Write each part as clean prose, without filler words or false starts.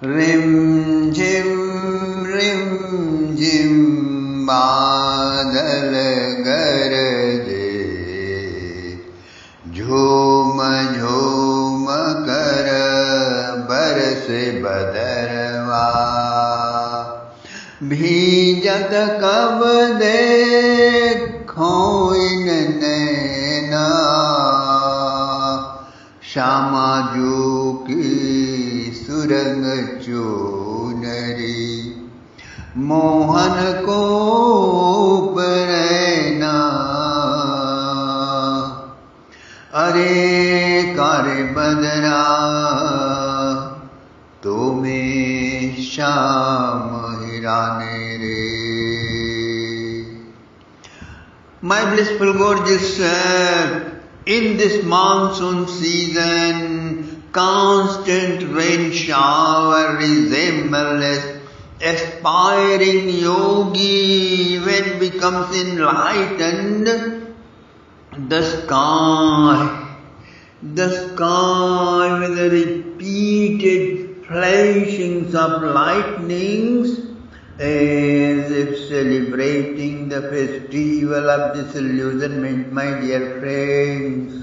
Rim झिम बादल गरजे, झूम झूम कर बरसे बदरवा, भीजत कब देखो इन नैना, श्यामा जू की सुरंग चूनरी, मोहन को उपरैना, अरे कारे बदरा तुम्हें श्याम हिराने रे. My blissful gorgeous, in this monsoon season, constant rain shower resembles aspiring yogi when becomes enlightened. The sky with the repeated flashings of lightnings, as if celebrating the festival of disillusionment, my dear friends.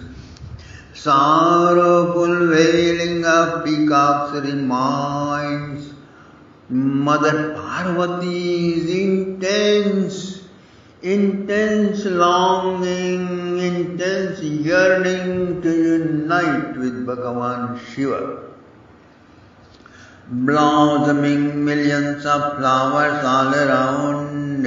Sorrowful wailing of peacocks reminds Mother Parvati's intense longing, intense yearning to unite with Bhagavan Shiva. Blossoming millions of flowers all around,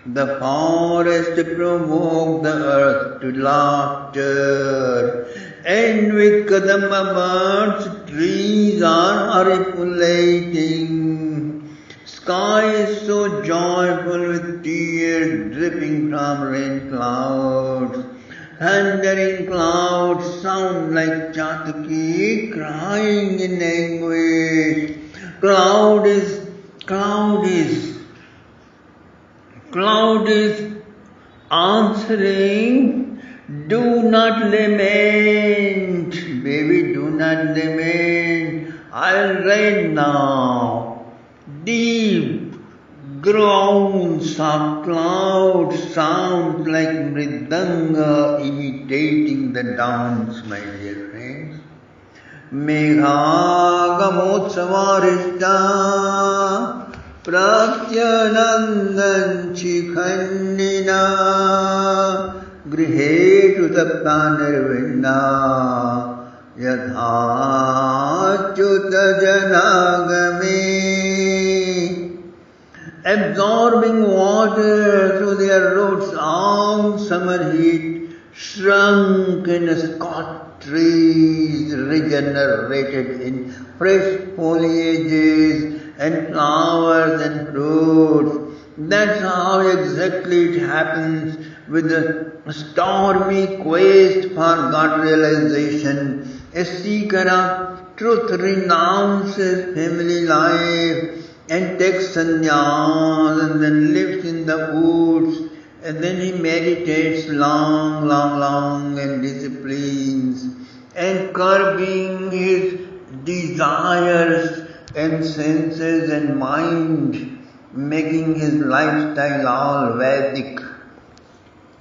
the forest provoked the earth to laughter, and with kadamba birds trees are articulating. Sky is so joyful with tears dripping from rain clouds. Thundering clouds sound like Chataki crying in anguish. Cloud is answering, do not lament, baby, do not lament, I'll rain now. Deep groans of clouds sound like mridanga imitating the dance, my dear friends. Meghagamotsavarishta Pratyanandan Chikhandina Grihetu Taptanirvinda Yadhachuta Janagame. Absorbing water through their roots, all summer heat, shrunken Scotch trees regenerated in fresh foliages and flowers and fruits. That's how exactly it happens with the stormy quest for God realization. A seeker of truth renounces family life and takes sannyas and then lives in the woods, and then he meditates long and disciplines and curbing his desires and senses and mind, making his lifestyle all Vedic.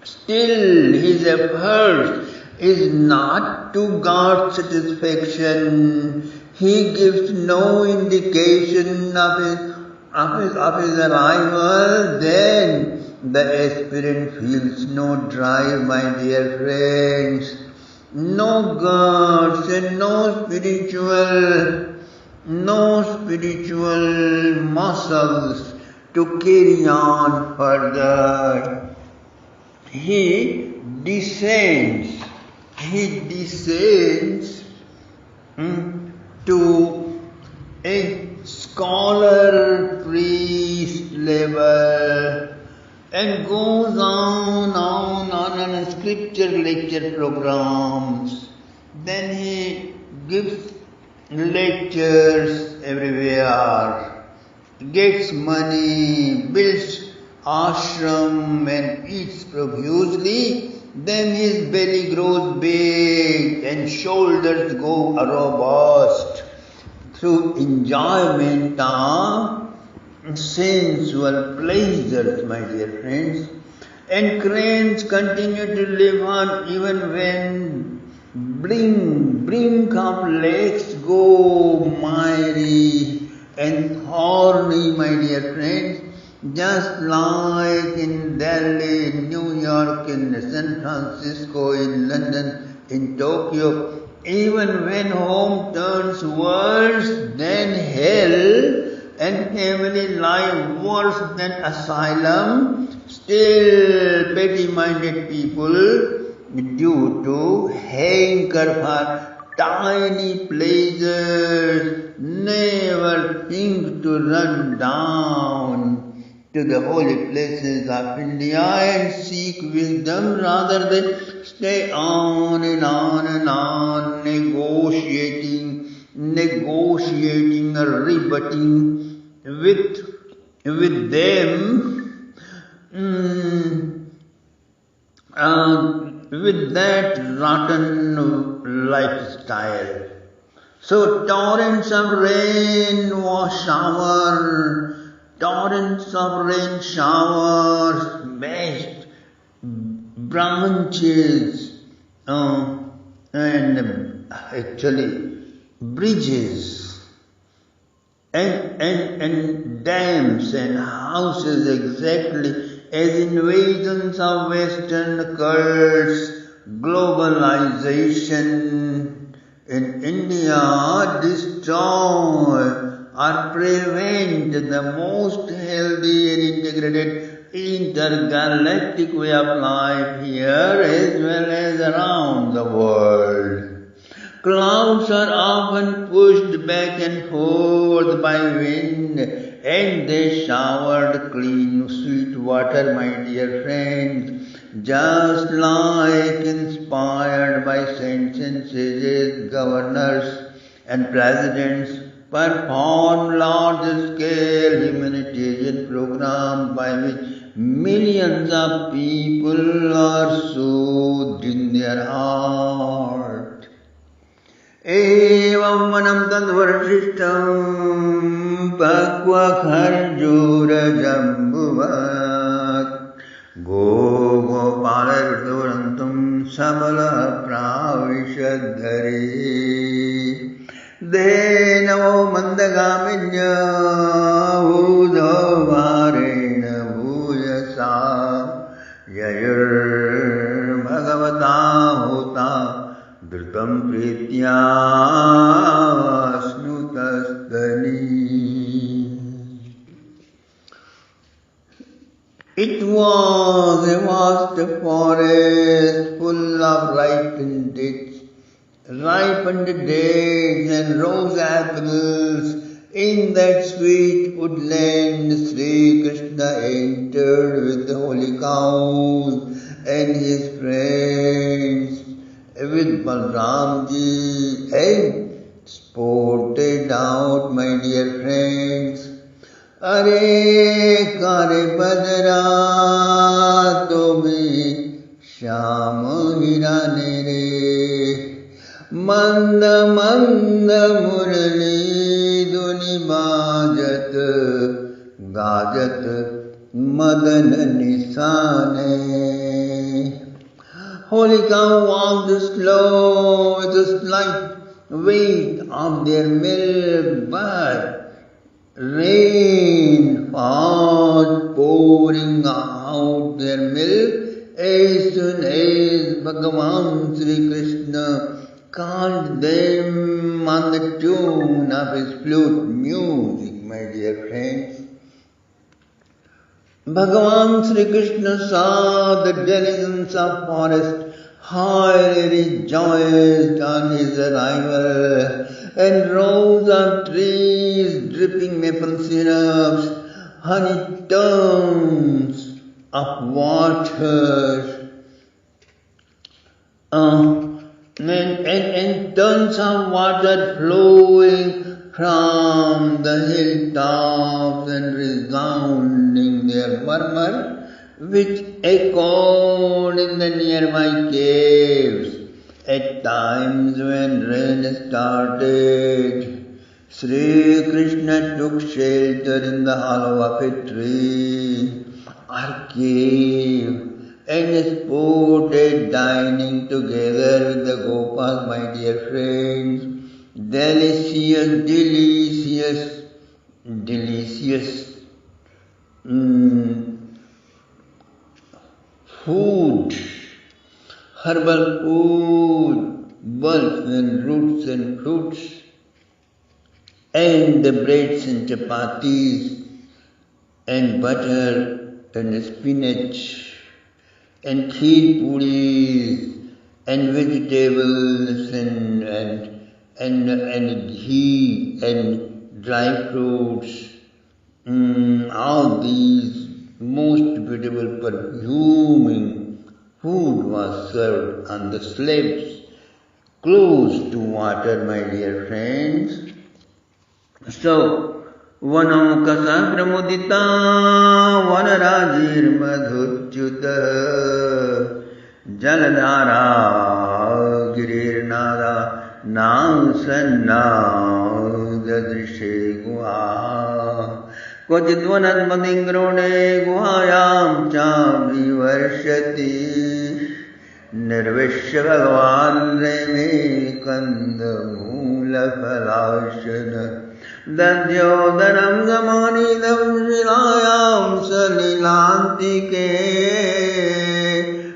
Still, his effort is not to God's satisfaction. He gives no indication of his arrival. Then the aspirant feels no drive, my dear friends, no guts and no spiritual muscles to carry on further. He descends to a scholar priest level and goes on scripture lecture programs. Then he gives lectures everywhere, gets money, builds ashram and eats profusely. Then his belly grows big and shoulders go robust. through enjoyment of sensual pleasures, my dear friends. And cranes continue to live on even when brink of lakes go miry and thorny, my dear friends. Just like in Delhi, in New York, in San Francisco, in London, in Tokyo, even when home turns worse than hell and heavenly life worse than asylum, still petty-minded people, due to hanker for tiny pleasures, never think to run down to the holy places of India and seek wisdom rather than stay on and on and on negotiating or rebutting with them with that rotten lifestyle. So torrents of rain showers smashed branches and actually bridges and dams and houses, exactly as invasions of Western cults, globalization in India destroy or prevent the most healthy and integrated intergalactic way of life here as well as around the world. Clouds are often pushed back and forth by wind, and they showered clean, sweet water, my dear friends, just like inspired by saints and sages, governors and presidents perform large-scale humanitarian programs by which millions of people are soothed in their heart. एवं वनं तद्वर्षिष्ठं पक्वखर्जूरजम्बुवत् गोपालैर्दुरन्तं सबलः प्राविशद्धरे देनवो मन्दगामिन्य भूधवारेण भूयसा ययुर्भगवता भूता धृतं प्रीत्या स्नुतस्तनी. It was a vast forest full of ripened dates and rose apples. In that sweet woodland, Sri Krishna entered with the holy cows and his friends, with Balramji, and sported out, my dear friends. Are kare badra tobi sham hirane re manda murli duni bajat gajat madan nisane. Holy cow walked slow with a slight weight of their milk, but rain was pouring out their milk as soon as Bhagavan Sri Krishna called them on the tune of his flute music, my dear friends. Bhagavan Sri Krishna saw the denizens of forest highly rejoiced on his arrival, and rows of trees dripping maple syrups, honey tons of water, and tons of water flowing from the hilltops and resounding their murmur, which echoed in the nearby caves. At times when rain started, Sri Krishna took shelter in the hollow of a tree or cave and sported dining together with the Gopas, my dear friends. Delicious, delicious, delicious food, herbal food, bulbs and roots and fruits, and the breads and chapatis, and butter and spinach, and kheer puris, and vegetables, and ghee, and dry fruits. All these most beautiful perfuming food was served on the slabs close to water, my dear friends. So, Vanokasa Pramudita Vanarajir Madhuchyuta Jaladhara Girirnada Namsanna Dadrishe Guha Kvachidvanat Madingrone Guhayam Chavivarshati Nirvishya Bhagavan Reme Kandamula Falashana Dadyodanam Gamanidam Shilayam Salilantike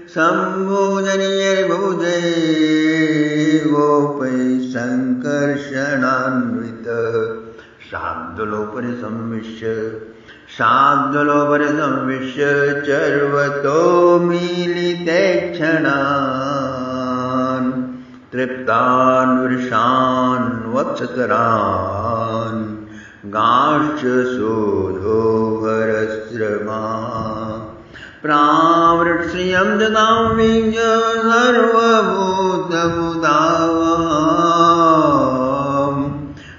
Sambhujanir Bhuje Gopai Sankarshananvita Shadalopari Samvishya Charvato Militekshanan Triptan Vrishan Vatsakaran Gasha Sodho Varasrama Pravrit Sriyam Jadam Vijya Sarvabhuta Budavam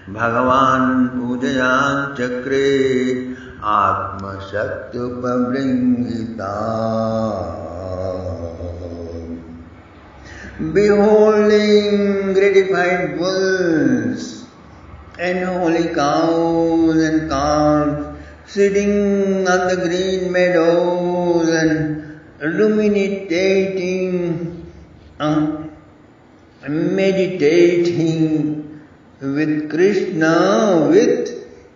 Bhagavan Pujayan Chakre Atma Shaktupabringita. Beholding gratified bulls and holy cows and calves sitting on the green meadows and meditating with Krishna with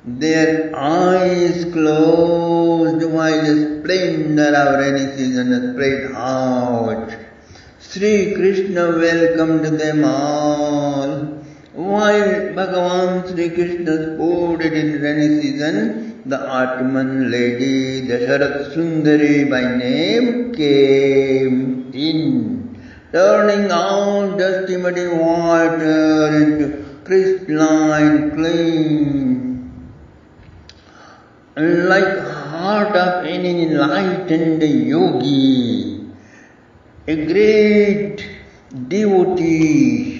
their eyes closed while the splendor of rainy season spread out. Sri Krishna welcomed them all. While Bhagavan Sri Krishna sported in rainy season, the Atman lady, the Sharad Sundari by name, came in, turning out dusty muddy water into crystalline clean, like heart of any enlightened yogi. A great devotee,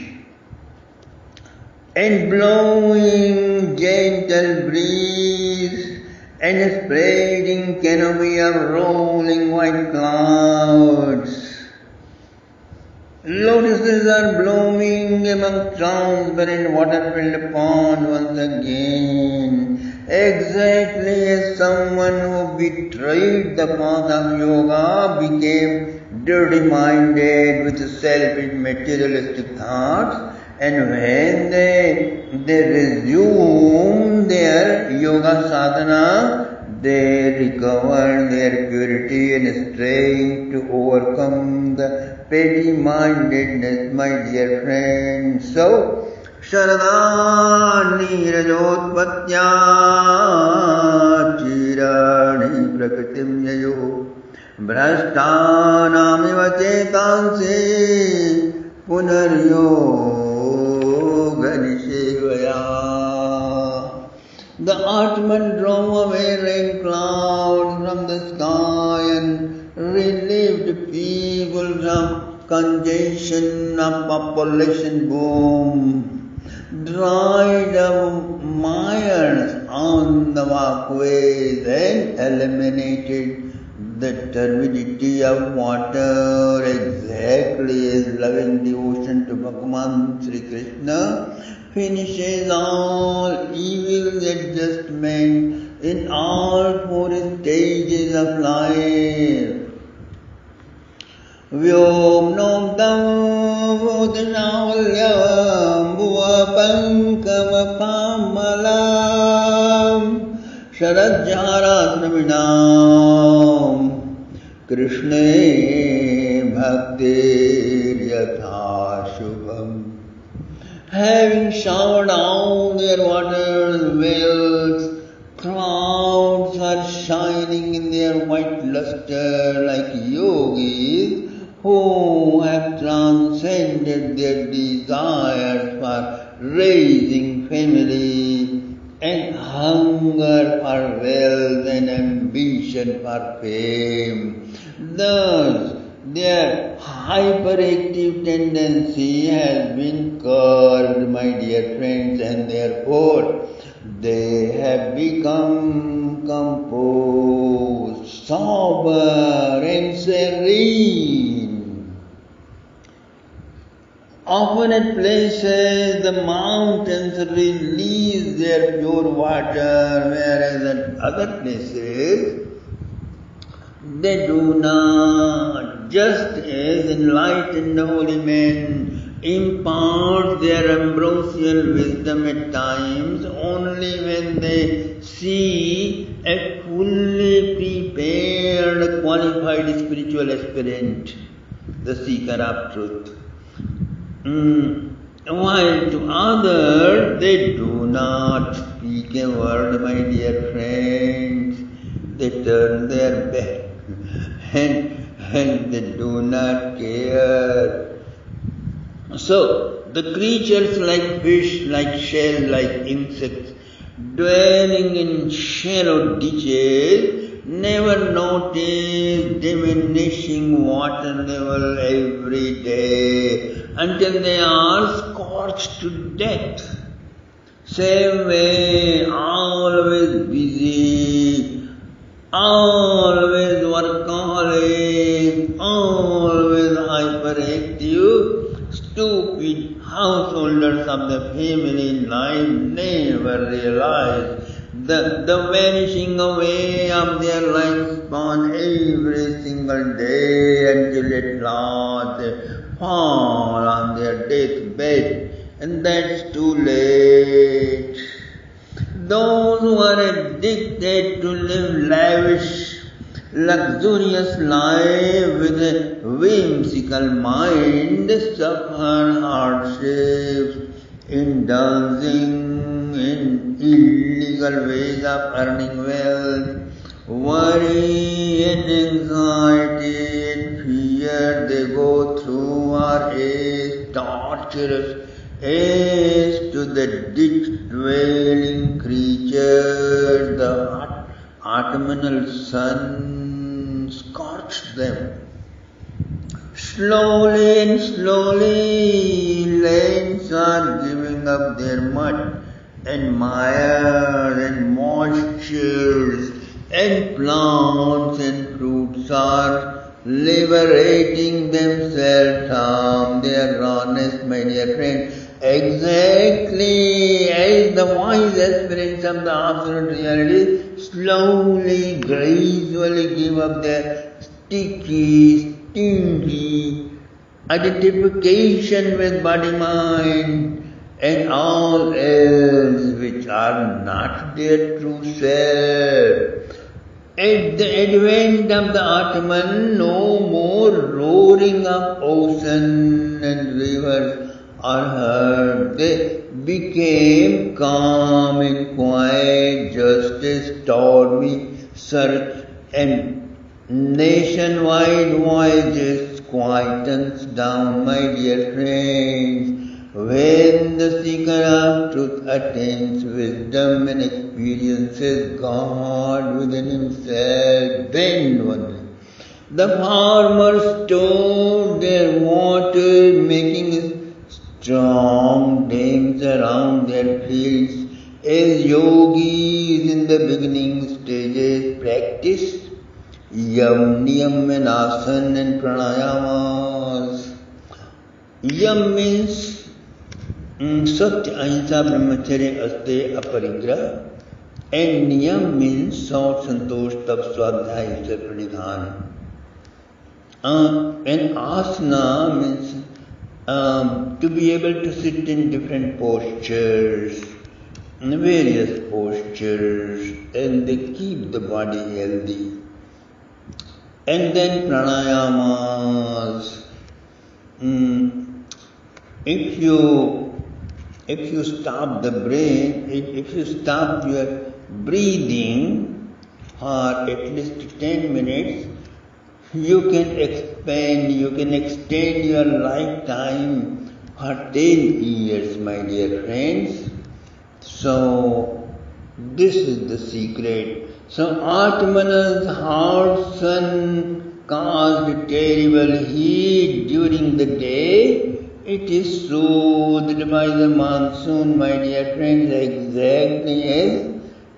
and blowing gentle breeze and spreading canopy of rolling white clouds. Lotuses are blooming among transparent water-filled pond once again, exactly as someone who betrayed the path of yoga became dirty-minded with selfish materialistic thoughts, and when they resume their yoga sadhana, they recover their purity and strength to overcome the petty-mindedness, my dear friends. So, Sharada Nirajotpatya Chirani Prakritim Yayo Bhrashtanamiva Chetansi Punaryoga Nishevaya. The Atman drove away rain clouds from the sky and relieved people from congestion of population boom, dried up mires on the walkways and eliminated the turbidity of water, exactly as loving devotion to Bhagavan Sri Krishna finishes all evil adjustment in all four stages of life. Vyomnoktam Vodanalyam Bhuvapankamaphamalam Sharad Jaratravinam Krishne Bhaktir Yatha Shubham. Having showered down their waters, wells, clouds are shining in their white luster like yogis who have transcended their desires for raising family and hunger for wealth and ambition for fame. Thus, their hyperactive tendency has been curbed, my dear friends, and therefore they have become composed, sober and serene. Often at places the mountains release their pure water, whereas at other places they do not. Just as enlightened holy men impart their ambrosial wisdom at times only when they see a fully prepared, qualified spiritual aspirant, the seeker of truth. While to others they do not speak a word, my dear friends. They turn their back and they do not care. So, the creatures like fish, like shell, like insects, dwelling in shallow ditches, never notice diminishing water level every day until they are scorched to death. Same way, always busy, always workaholic, always hyperactive, stupid householders of the family life never realize the vanishing away of their lifespan every single day until at last they fall on their deathbed, and that's too late. Those who are addicted to live lavish, luxurious life with a whimsical mind suffer hardships, indulging in illegal ways of earning wealth. Worry and anxiety and fear they go through are as torturous as to the ditch-dwelling creatures. The autumnal sun scorched them. Slowly and slowly, lanes are giving up their mud and mire and moistures, and plants and fruits are liberating themselves from their rawness, my dear friend, exactly as the wise aspirants of the absolute reality slowly, gradually give up their sticky, stingy identification with body, mind, and all else which are not their true self. At the advent of the Atman, no more roaring of ocean and rivers are heard. They became calm and quiet, just as stormy surge and nationwide voyages quietens down, my dear friends. When the seeker of truth attains wisdom and experiences God within himself, then only the farmers store their water, making strong dams around their fields, as yogis in the beginning stages practice yam, niyam and asan and pranayamas. Yam means Satya, Ahimsa, Brahmacharya, Aste, Aparigraha. And Niyam means Saut, Santosh, Tap, Swadhyaya, Pranidhan. And Asana means to be able to sit in different postures, various postures, and they keep the body healthy. And then pranayamas. If you stop the brain, if you stop your breathing for at least 10 minutes, you can extend your lifetime for 10 years, my dear friends. So, this is the secret. So, Atmana's hot sun caused terrible heat during the day. It is soothed by the monsoon, my dear friends, exactly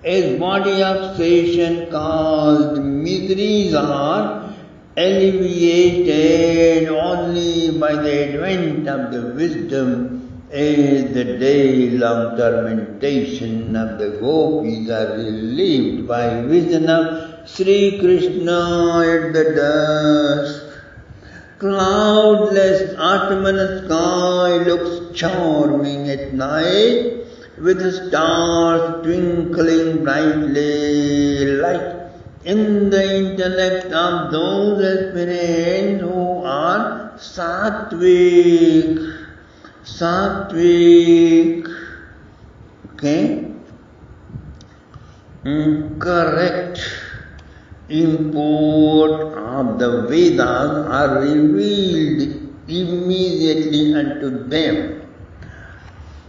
as body obsession caused miseries are alleviated only by the advent of the wisdom, as the day-long tormentation of the gopis are relieved by vision of Sri Krishna at the dusk. Cloudless autumn sky looks charming at night, with the stars twinkling brightly, like in the intellect of those aspirants who are sattvic. Okay? Correct import of the Vedas are revealed immediately unto them.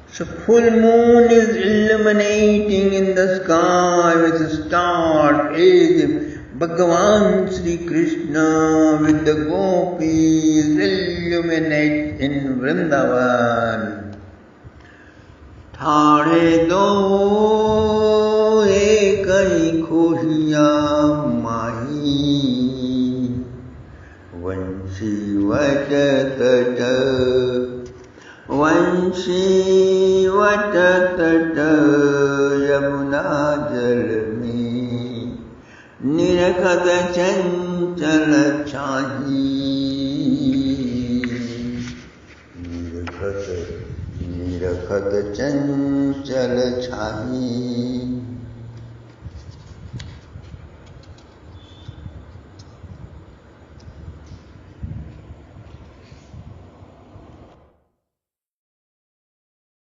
So full moon is illuminating in the sky with stars as Bhagavan Sri Krishna with the gopis illuminates in Vrindavan. Thare do ekai khuhiya mahi vanshi vatatata Vanshi vatatata yamuna jalmi nirakada chanchala chahi nirakada chanchala chahi